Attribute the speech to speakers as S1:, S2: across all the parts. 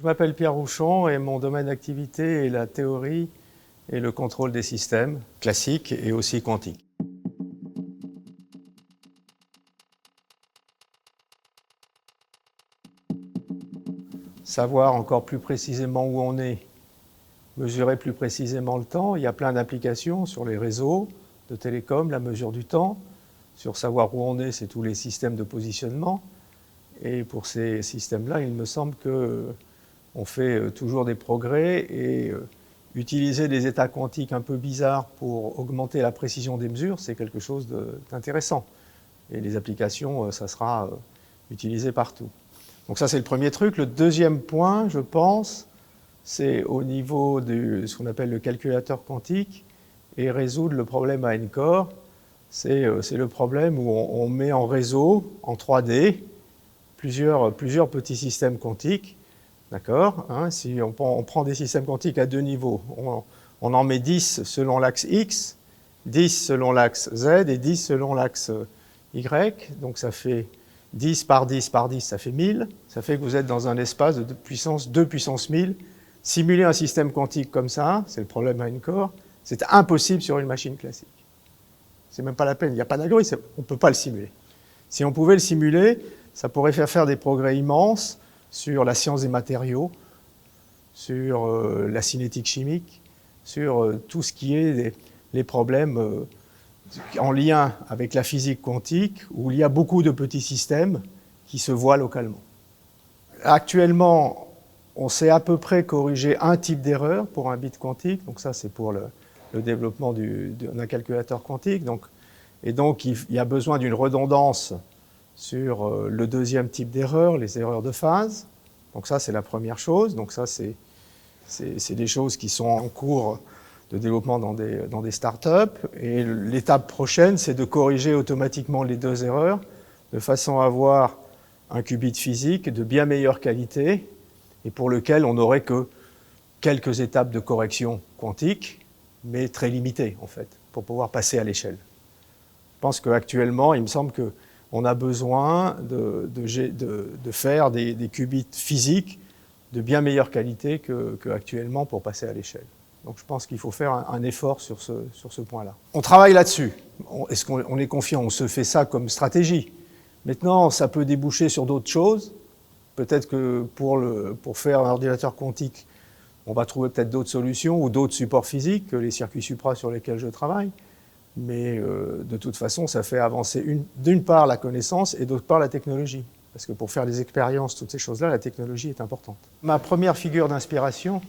S1: m'appelle Pierre Rouchon et mon domaine d'activité est la théorie et le contrôle des systèmes classiques et aussi quantiques. Savoir encore plus précisément où on est, mesurer plus précisément le temps, il y a plein d'applications sur les réseaux de télécom, la mesure du temps. Sur savoir où on est, c'est tous les systèmes de positionnement. Et pour ces systèmes-là, il me semble qu'on fait toujours des progrès et utiliser des états quantiques un peu bizarres pour augmenter la précision des mesures, c'est quelque chose d'intéressant. Et les applications, ça sera utilisé partout. Donc ça, c'est le premier truc. Le deuxième point, je pense, c'est au niveau de ce qu'on appelle le calculateur quantique et résoudre le problème à n-corps. C'est le problème où on met en réseau, en 3D, plusieurs petits systèmes quantiques. D'accord, hein, si on prend des systèmes quantiques à deux niveaux, on en met 10 selon l'axe X, 10 selon l'axe Z et 10 selon l'axe Y. Donc ça fait 10 par 10 par 10, ça fait 1000. Ça fait que vous êtes dans un espace de puissance 2 puissance 1000. Simuler un système quantique comme ça, c'est le problème à n-corps, c'est impossible sur une machine classique. C'est même pas la peine, il n'y a pas d'algorithme, on ne peut pas le simuler. Si on pouvait le simuler, ça pourrait faire des progrès immenses sur la science des matériaux, sur la cinétique chimique, sur tout ce qui est les problèmes en lien avec la physique quantique, où il y a beaucoup de petits systèmes qui se voient localement. Actuellement, on sait à peu près corriger un type d'erreur pour un bit quantique, donc ça c'est pour le développement d'un calculateur quantique. Et donc il y a besoin d'une redondance sur le deuxième type d'erreur, les erreurs de phase. Donc ça, c'est la première chose. Donc ça, c'est des choses qui sont en cours de développement dans des startups. Et l'étape prochaine, c'est de corriger automatiquement les deux erreurs de façon à avoir un qubit physique de bien meilleure qualité et pour lequel on n'aurait que quelques étapes de correction quantique, mais très limitées, en fait, pour pouvoir passer à l'échelle. Je pense qu'actuellement, il me semble qu'on a besoin de faire des qubits physiques de bien meilleure qualité qu'actuellement pour passer à l'échelle. Donc je pense qu'il faut faire un effort sur ce point-là. On travaille là-dessus. Est-ce qu'on est confiant? On se fait ça comme stratégie. Maintenant, ça peut déboucher sur d'autres choses. Peut-être que pour faire un ordinateur quantique, on va trouver peut-être d'autres solutions ou d'autres supports physiques que les circuits supra sur lesquels je travaille. Mais de toute façon, ça fait avancer d'une part la connaissance et d'autre part la technologie. Parce que pour faire des expériences, toutes ces choses-là, la technologie est importante. Ma première figure d'inspiration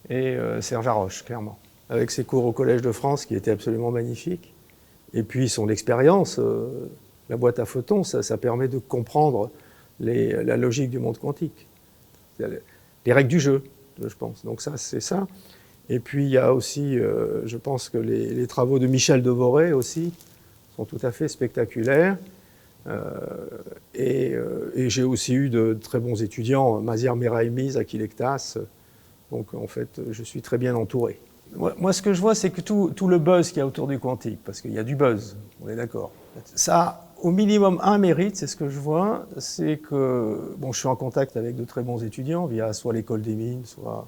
S1: est Serge Haroche, clairement. Avec ses cours au Collège de France qui étaient absolument magnifiques. Et puis son expérience, la boîte à photons, ça permet de comprendre la logique du monde quantique. Les règles du jeu, je pense. Donc ça, c'est ça. Et puis il y a aussi, je pense que les travaux de Michel Devoré aussi sont tout à fait spectaculaires. Et j'ai aussi eu de très bons étudiants, Maziar Meraimi, Zaki Lektas. Donc en fait, je suis très bien entouré. Moi, ce que je vois, c'est que tout le buzz qu'il y a autour du quantique, parce qu'il y a du buzz, on est d'accord. Ça a au minimum un mérite, c'est ce que je vois, c'est que bon, je suis en contact avec de très bons étudiants via soit l'école des mines, soit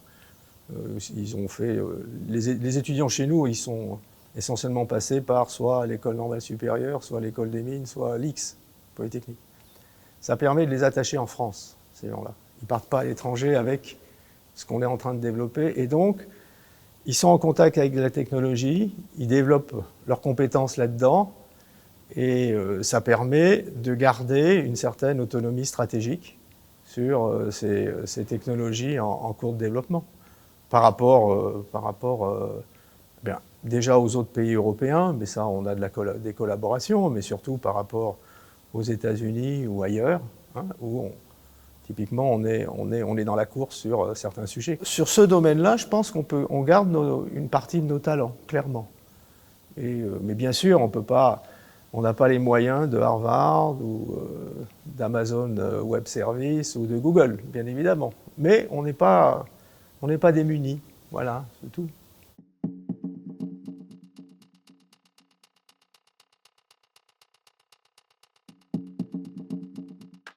S1: ils ont fait les étudiants chez nous, ils sont essentiellement passés par soit l'école normale supérieure, soit l'école des mines, soit l'IX, Polytechnique. Ça permet de les attacher en France, ces gens-là. Ils ne partent pas à l'étranger avec ce qu'on est en train de développer. Et donc, ils sont en contact avec la technologie, ils développent leurs compétences là-dedans, et ça permet de garder une certaine autonomie stratégique sur ces technologies en cours de développement. Par rapport bien, déjà aux autres pays européens, mais ça, on a des collaborations, mais surtout par rapport aux États-Unis ou ailleurs, hein, où typiquement on est dans la course sur certains sujets. Sur ce domaine-là, je pense qu'on garde une partie de nos talents, clairement. Mais bien sûr, on n'a pas les moyens de Harvard ou d'Amazon Web Services ou de Google, bien évidemment. Mais on n'est pas démunis, voilà, c'est tout.